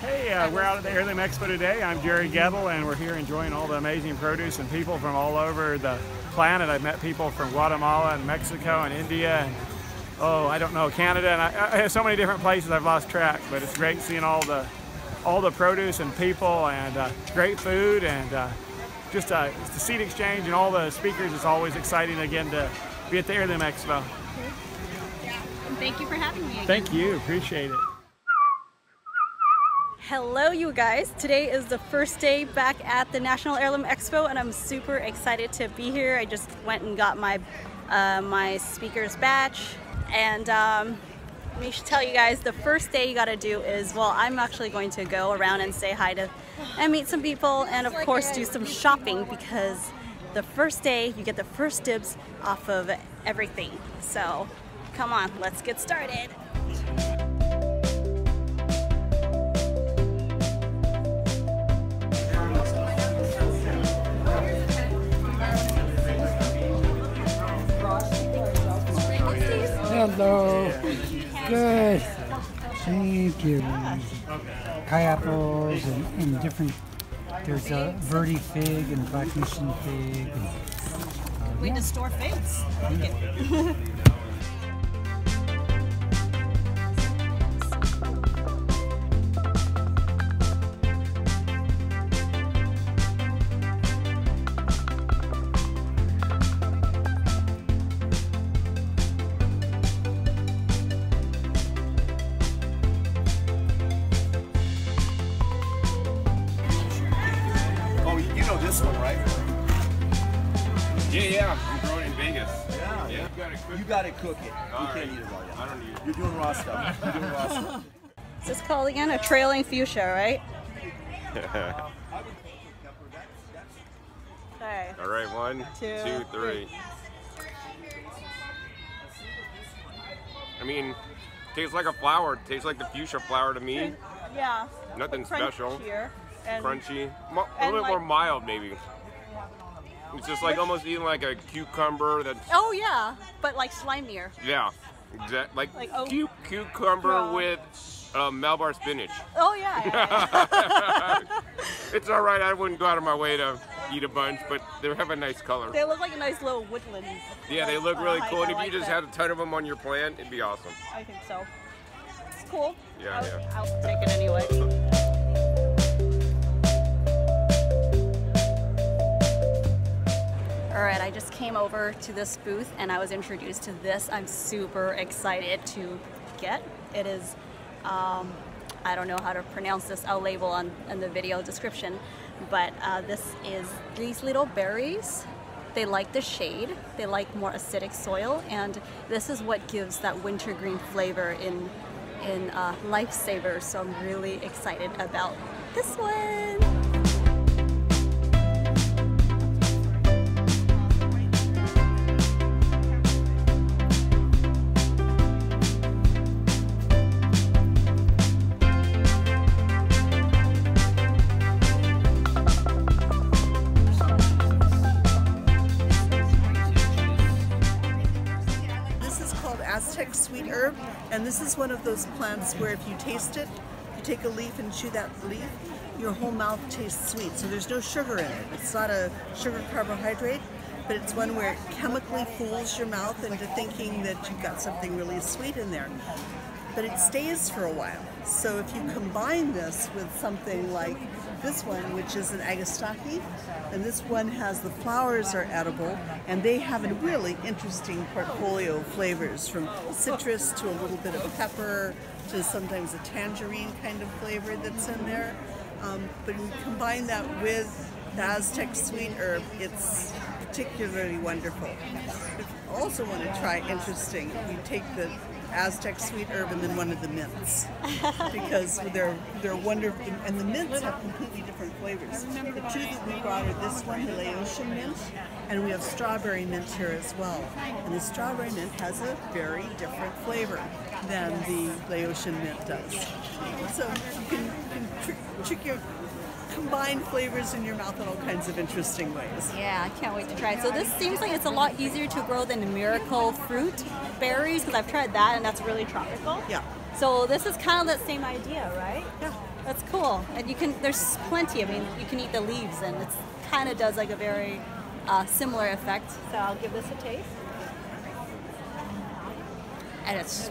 Hey, we're out at the Heirloom Expo today. I'm Jerry Gettle, and we're here enjoying all the amazing produce and people from all over the planet. I've met people from Guatemala and Mexico and India and, oh, I don't know, Canada, and I have so many different places I've lost track, but it's great seeing all the produce and people and great food and just the seed exchange and all the speakers. It's always exciting again to be at the Heirloom Expo. And thank you for having me again. Thank you, appreciate it. Hello you guys, today is the first day back at the National Heirloom Expo and I'm super excited to be here. I just went and got my my speaker's badge, and let me tell you guys, the first day you gotta do is, well, I'm actually going to go around and say hi to and meet some people and of course do some shopping, because the first day you get the first dibs off of everything. So come on, let's get started. Hello. Good. Thank you. Pineapples and different. There's a verde fig and black mission fig. And, Way to store figs. I like it. This one, right? Yeah, I'm growing in Vegas. Yeah. You gotta cook it. You can't eat it all yet. I don't need it. You're doing raw stuff. You're doing raw stuff. Is this called again? A trailing fuchsia, right? Okay. All right, 1, 2, 3. I mean, tastes like a flower. Tastes like the fuchsia flower to me. Yeah. Nothing special. And Crunchy. A little bit more mild, maybe. It's just like almost eating like a cucumber that's... Oh yeah, but like slimier. Yeah, exactly. Like oh, cucumber with Malabar spinach. Oh yeah. It's all right. I wouldn't go out of my way to eat a bunch, but they have a nice color. They look like a nice little woodland. Yeah, they look really cool. And if like you just had a ton of them on your plant, it'd be awesome. I think so. It's cool. Yeah, I'll take it anyway. Alright, I just came over to this booth and I was introduced to this. I'm super excited to get. It is, I don't know how to pronounce this, I'll label in the video description, but this is these little berries. They like the shade, they like more acidic soil, and this is what gives that wintergreen flavor in Lifesaver, so I'm really excited about this one. Sweet herb, and this is one of those plants where if you taste it, you take a leaf and chew that leaf, your whole mouth tastes sweet. So there's no sugar in it. It's not a sugar carbohydrate, but it's one where it chemically fools your mouth into thinking that you've got something really sweet in there. But it stays for a while. So if you combine this with something like this one, which is an agastaki, and this one has the flowers are edible, and they have a really interesting portfolio of flavors, from citrus to a little bit of pepper to sometimes a tangerine kind of flavor that's in there. But when you combine that with the Aztec sweet herb, it's particularly wonderful. If you also want to try interesting, you take the Aztec sweet herb and then one of the mints, because they're wonderful, and the mints have completely different flavors. The two that we brought are this one, the Laotian mint, and we have strawberry mint here as well. And the strawberry mint has a very different flavor than the Laotian mint does. So you can trick your combine flavors in your mouth in all kinds of interesting ways. Yeah, I can't wait to try it. So this seems like it's a lot easier to grow than the miracle fruit berries, because I've tried that and that's really tropical. Yeah. So this is kind of that same idea, right? Yeah. That's cool. And you can, there's plenty. I mean, you can eat the leaves, and it kind of does like a very similar effect. So I'll give this a taste. And it's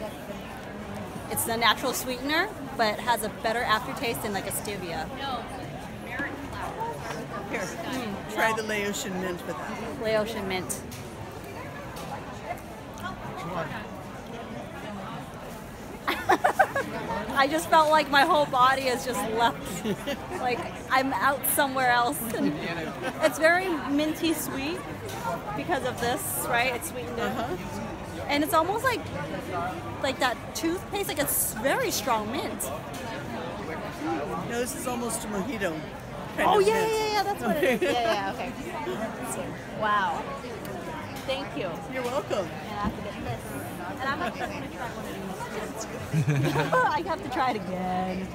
the natural sweetener, but it has a better aftertaste than like a stevia. Here, try the Laotian mint with that. Laotian mint. I just felt like my whole body has just left. Like I'm out somewhere else. And it's very minty sweet because of this, right? It's sweetened in. And it's almost like that toothpaste, like it's very strong mint. No, this is almost a mojito. Oh yeah, that's what it is. Yeah, okay. Wow. Thank you. You're welcome. And I have to get this. And I'm actually going to try one of these. I have to try it again.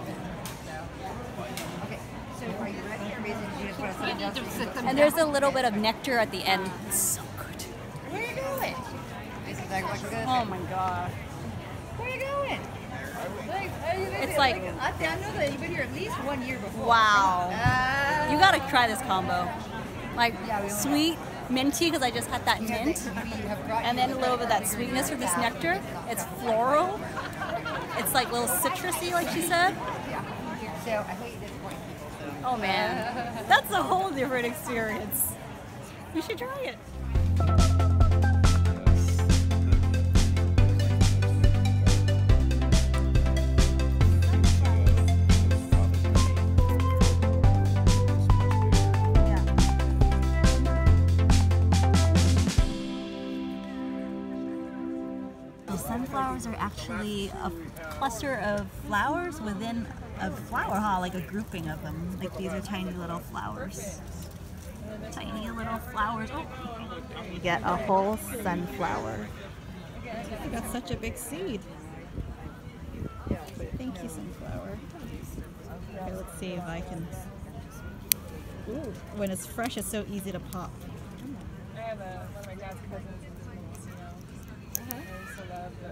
Okay, so are you ready? Or is it just you need to sit them And there's a little bit of nectar at the end. It's so good. Where are you going? This is like Oh my god. where are you going? It's like, I know that you've been here at least 1 year before. wow. You gotta try this combo. Like sweet, minty, because I just had that mint. And then a little bit of that sweetness from this nectar. It's floral. It's like a little citrusy, like she said. So I hate disappointing people. Oh man, that's a whole different experience. You should try it. Sunflowers are actually a cluster of flowers within a flower hall, like a grouping of them. Like these are tiny little flowers. Tiny little flowers. Oh. You get a whole sunflower. That's such a big seed. Thank you, sunflower. Okay, let's see if I can. Ooh, when it's fresh, it's so easy to pop. I have one of my dad's cousins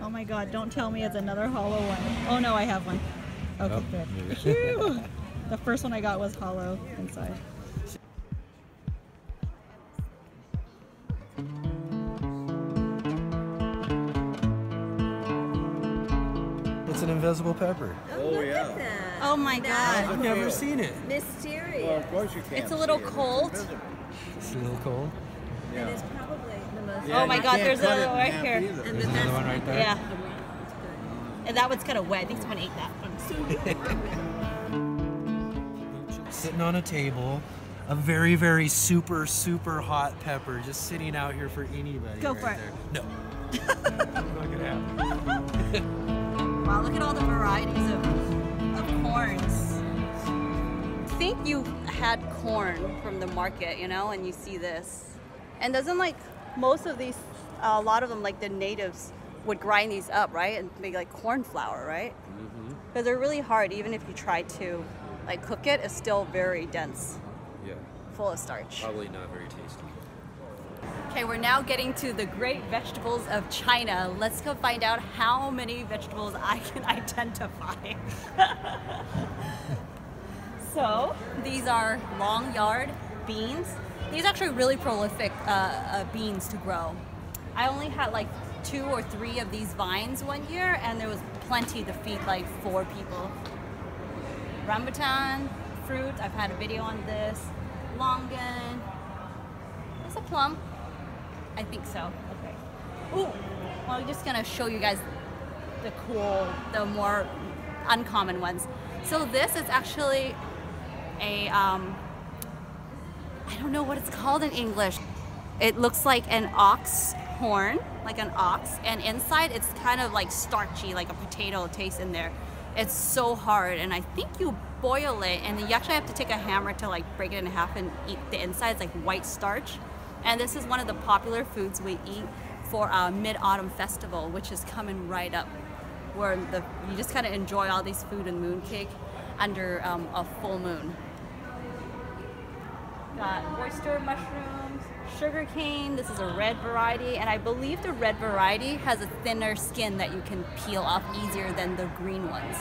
Oh my god, don't tell me it's another hollow one. Oh no, I have one. Okay, good. Phew. The first one I got was hollow inside. It's an invisible pepper. Oh yeah. Oh my god. I've never seen it. Mysterious. Well, of course you can't. It's a little see it. cold. It's a little cold. And it's probably the most. Oh my you god, can't there's cut it another in right half here. either. And There's another one right there. Yeah. And that one's kind of wet. I think someone ate that one. Sitting on a table, a very, very super, super hot pepper just sitting out here for anybody. Go right for it. there. No. Not gonna happen. Wow, look at all the varieties of corns. I think you had corn from the market, you know, and you see this. And doesn't like most of these, a lot of them, like the natives, would grind these up, right, and make like corn flour, right? Because they're really hard. Even if you try to like cook it, it's still very dense, Yeah, full of starch. probably not very tasty. Okay, we're now getting to the great vegetables of China. Let's go find out how many vegetables I can identify. So these are long yard beans. These are actually really prolific beans to grow. I only had like 2 or 3 of these vines one year, and there was plenty to feed like 4 people. Rambutan fruit, I've had a video on this. Longan. Is a plum? I think so. Okay. Ooh. Well, I'm just gonna show you guys the cool, the more uncommon ones. So this is actually a I don't know what it's called in English. It looks like an ox horn, like an ox, and inside it's kind of like starchy, like a potato taste in there. It's so hard, and I think you boil it, and you actually have to take a hammer to like break it in half and eat the inside. It's like white starch. And this is one of the popular foods we eat for Mid-Autumn Festival, which is coming right up, where you just kind of enjoy all these food and mooncake under a full moon. Got oyster mushrooms, sugar cane. This is a red variety, and I believe the red variety has a thinner skin that you can peel off easier than the green ones.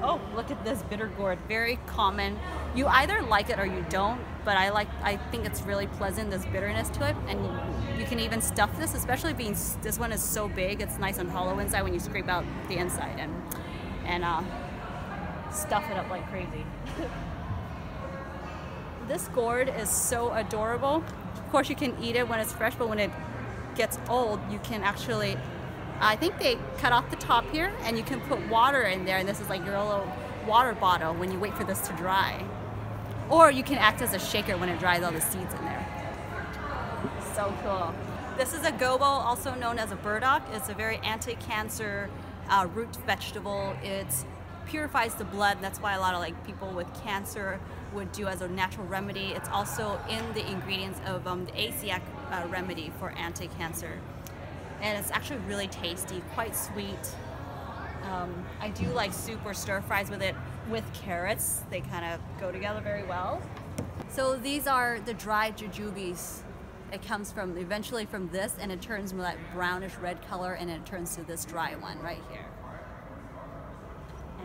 Oh, look at this bitter gourd. Very common. You either like it or you don't, but I think it's really pleasant, this bitterness to it. And you can even stuff this, especially being, this one is so big, it's nice and hollow inside when you scrape out the inside and stuff it up like crazy. This gourd is so adorable. Of course you can eat it when it's fresh, but when it gets old, you can actually, I think they cut off the top here and you can put water in there, and this is like your little water bottle when you wait for this to dry. Or you can act as a shaker when it dries all the seeds in there. So cool. This is a gobo, also known as a burdock. It's a very anti-cancer root vegetable. It purifies the blood. That's why a lot of like people with cancer would do as a natural remedy. It's also in the ingredients of the ACEAC remedy for anti-cancer. And it's actually really tasty, quite sweet. I do like soup or stir fries with it with carrots. They kind of go together very well. So these are the dried jujubes. It comes from eventually from this, and it turns from that brownish red color, and it turns to this dry one right here.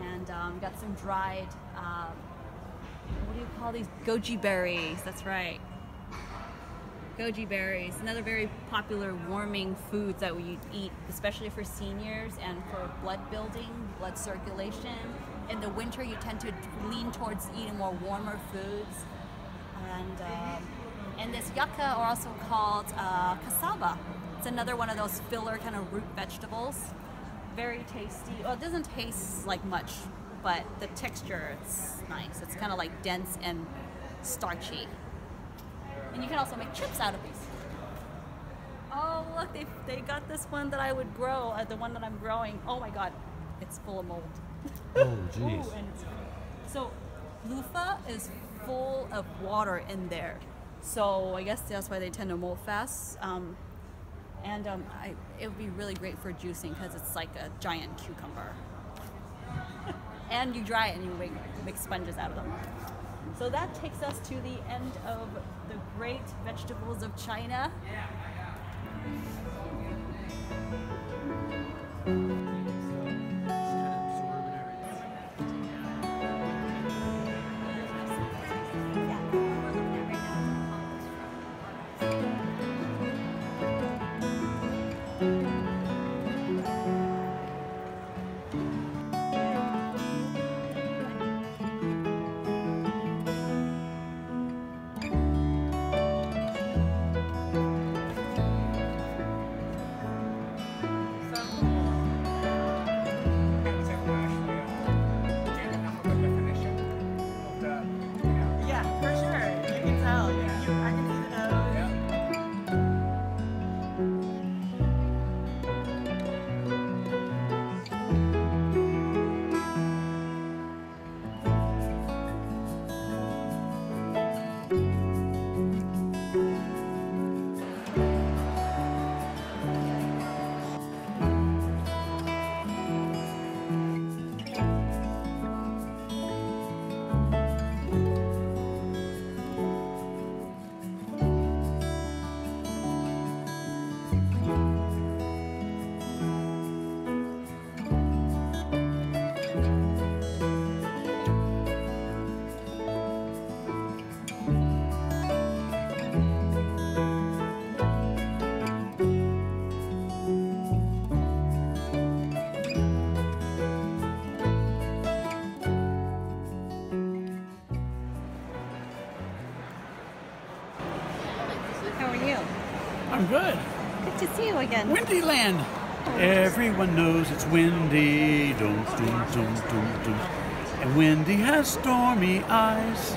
And got some dried, what do you call these? Goji berries. That's right. Goji berries, another very popular warming food that we eat, especially for seniors and for blood building, blood circulation. In the winter, you tend to lean towards eating more warmer foods. And this yucca are also called cassava. It's another one of those filler kind of root vegetables. Very tasty. Well, it doesn't taste like much, but the texture, it's nice. It's kind of like dense and starchy. And you can also make chips out of these. Oh, look, they got this one that I would grow, the one that I'm growing. Oh my God, it's full of mold. Oh, jeez. So loofah is full of water in there. So I guess that's why they tend to mold fast. It would be really great for juicing because it's like a giant cucumber. And you dry it and you make sponges out of them. So that takes us to the end of the great vegetables of China. I'm good. Good to see you again. Windy land. Everyone knows it's windy. Dum, dum, dum, dum, dum. And Windy has stormy eyes.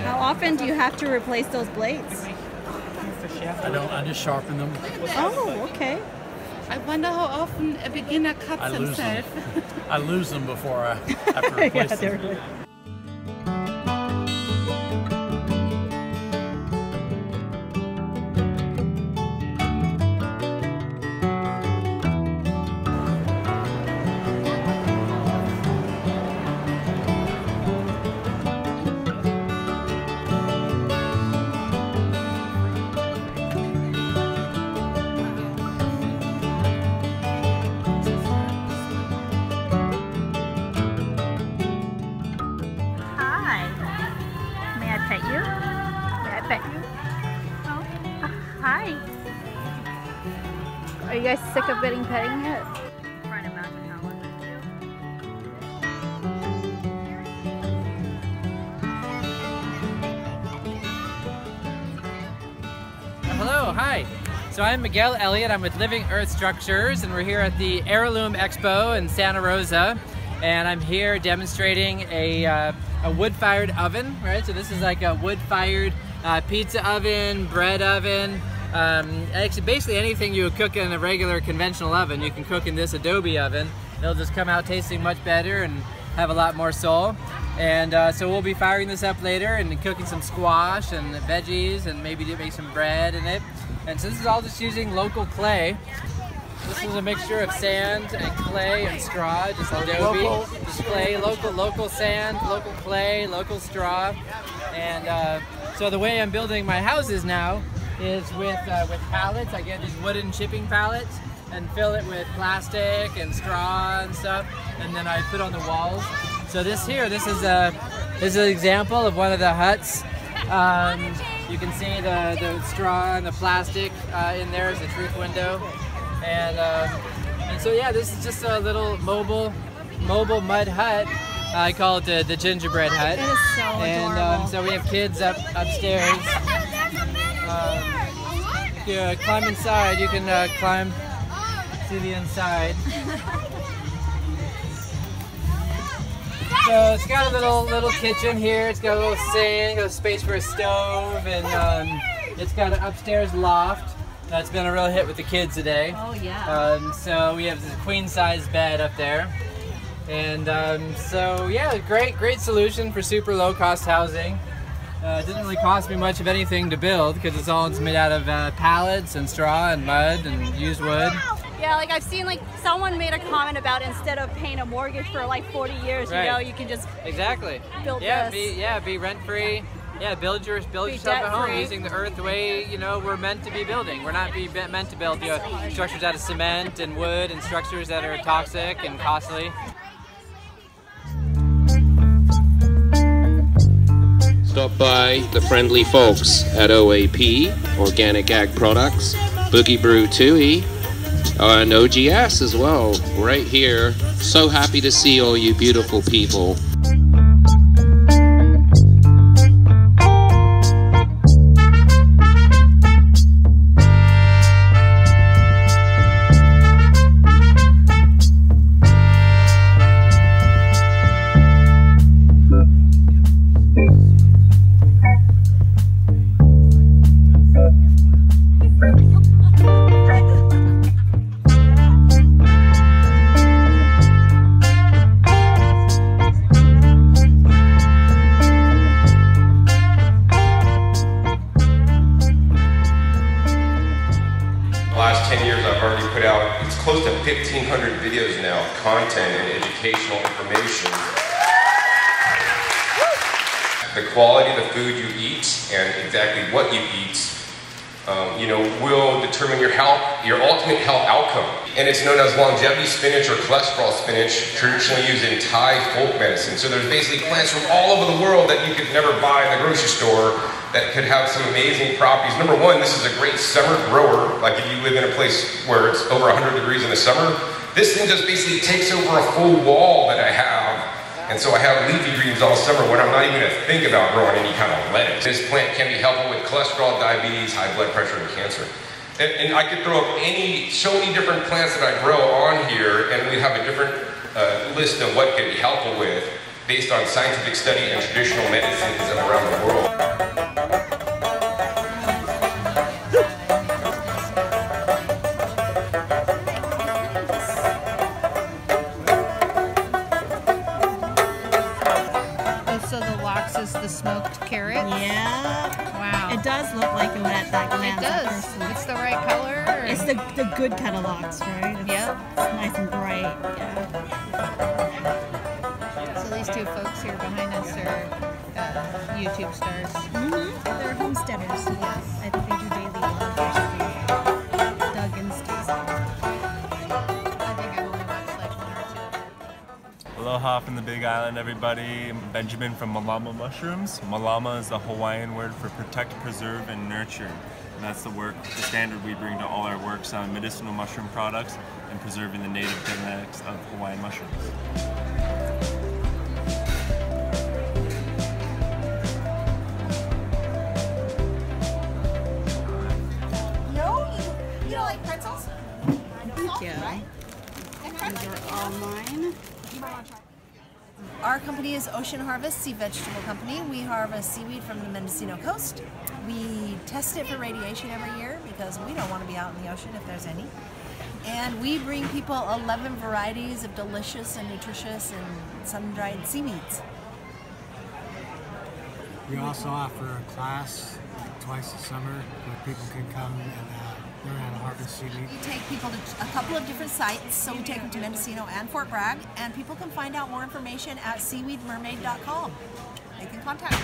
How often do you have to replace those blades? I don't. I just sharpen them. Oh, okay. I wonder how often a beginner cuts himself. I lose them before I have to replace them. Are you guys sick of getting petting yet? Hello, hi. So I'm Miguel Elliott. I'm with Living Earth Structures, and we're here at the Heirloom Expo in Santa Rosa. And I'm here demonstrating a wood-fired oven, right? So this is like a wood-fired pizza oven, bread oven. Actually, basically anything you would cook in a regular conventional oven, you can cook in this Adobe oven. It'll just come out tasting much better and have a lot more soul. And so we'll be firing this up later and cooking some squash and veggies and maybe make some bread in it. And so this is all just using local clay. This is a mixture of sand and clay and straw, just Adobe, just clay, local sand, local clay, local straw. And so the way I'm building my houses now is with pallets. I get these wooden shipping pallets and fill it with plastic and straw and stuff, and then I put on the walls. So this is an example of one of the huts. You can see the straw and the plastic in there as a truth window. And so yeah, this is just a little mobile mud hut. I call it the gingerbread hut. It is so adorable. And so we have kids upstairs. If you climb inside, you can climb to the inside. So it's got a little kitchen here. It's got a little sink, a space for a stove, and it's got an upstairs loft. That's been a real hit with the kids today. Oh yeah. So we have this queen-size bed up there, and so yeah, great solution for super low-cost housing. It didn't really cost me much of anything to build because it's all made out of pallets and straw and mud and used wood. Yeah, like I've seen like someone made a comment about instead of paying a mortgage for like 40 years, right. You know, you can just build this. Be rent-free. Yeah, build yourself a home using the earth the way, you know, we're meant to be building. We're not meant to build structures out of cement and wood and structures that are toxic and costly. Stop by the friendly folks at OAP Organic Egg Products, Boogie Brew Tui, and OGS as well, right here. So happy to see all you beautiful people. Close to 1,500 videos now, content and educational information. The quality of the food you eat and exactly what you eat, you know, will determine your health, your ultimate health outcome. And it's known as longevity spinach or cholesterol spinach, traditionally used in Thai folk medicine. So there's basically plants from all over the world that you could never buy in the grocery store that could have some amazing properties. Number one, this is a great summer grower. Like if you live in a place where it's over 100 degrees in the summer, this thing just basically takes over a full wall that I have. And so I have leafy greens all summer when I'm not even gonna think about growing any kind of lettuce. This plant can be helpful with cholesterol, diabetes, high blood pressure, and cancer. And I could throw up so many different plants that I grow on here, and we have a different list of what could be helpful with based on scientific study and traditional medicines around the world. Is the smoked carrot? Yeah. Wow. It does look like it at that glance. It does. It's the right color. Or? It's the good kind of lox, right? Yeah. It's nice and bright. Yeah. So these two folks here behind us are YouTube stars. Mm-hmm. They're homesteaders. Yes. I think they do daily vlogs. Doug and Stacy. I think I've only watched like one or two of them. Aloha from the Big Island, everybody. I'm Benjamin from Malama Mushrooms. Malama is the Hawaiian word for protect, preserve, and nurture. And that's the standard we bring to all our work, selling medicinal mushroom products and preserving the native genetics of Hawaiian mushrooms. You don't like pretzels? Thank you. These are all mine. Our company is Ocean Harvest Sea Vegetable Company. We harvest seaweed from the Mendocino coast. We test it for radiation every year because we don't want to be out in the ocean if there's any. And we bring people 11 varieties of delicious and nutritious and sun-dried seaweeds. We also offer a class twice a summer where people can come and learn how to harvest seaweed. We take people to a couple of different sites, so we take them to Mendocino and Fort Bragg, and people can find out more information at seaweedmermaid.com. They can contact me.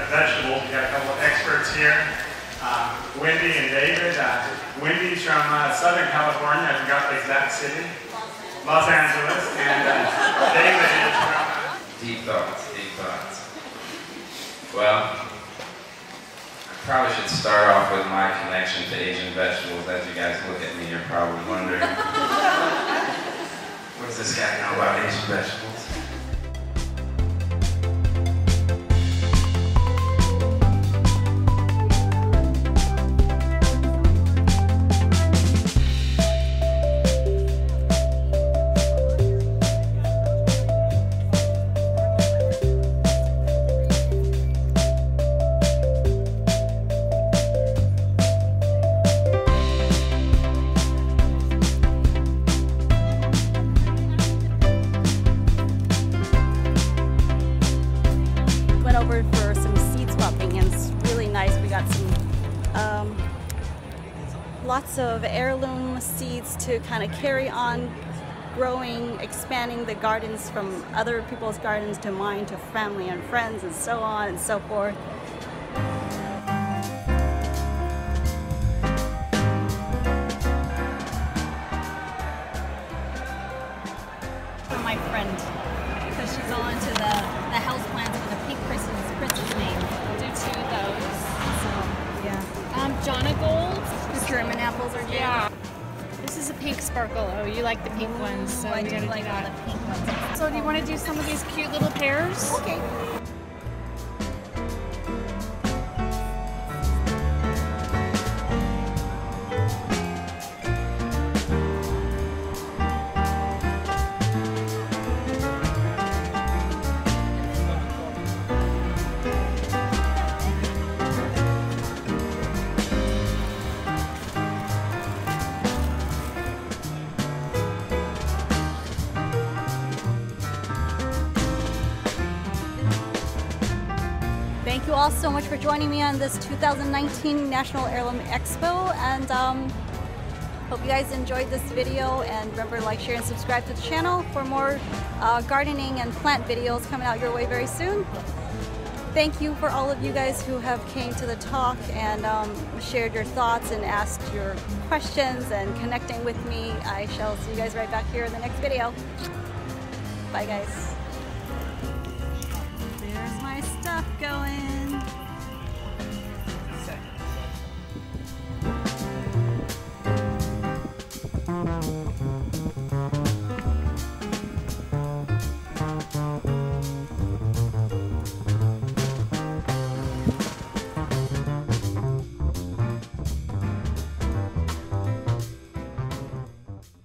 Vegetables. We got a couple of experts here. Wendy and David. Wendy's from Southern California. I forgot the exact city. Los Angeles. And David is from... Deep thoughts, deep thoughts. Well, I probably should start off with my connection to Asian vegetables. As you guys look at me, you're probably wondering, what does this guy know about Asian vegetables? Over for some seed swapping, and it's really nice. We got some lots of heirloom seeds to kind of carry on growing, expanding the gardens from other people's gardens to mine, to family and friends, and so on and so forth. For my friend, because she's all into the house plants with the pink Chris's name. I'll do 2 of those. So, yeah. Jonna Gold. The German apples are good. Yeah. This is a pink sparkle. Oh, you like the pink ones, so I we do gotta like do all that. the pink ones. So do you want to do some of these cute little pears? Okay. Thank you all so much for joining me on this 2019 National Heirloom Expo, and hope you guys enjoyed this video, and remember to like, share, and subscribe to the channel for more gardening and plant videos coming out your way very soon. Thank you for all of you guys who have came to the talk and shared your thoughts and asked your questions and connecting with me. I shall see you guys right back here in the next video. Bye guys. There's my stuff.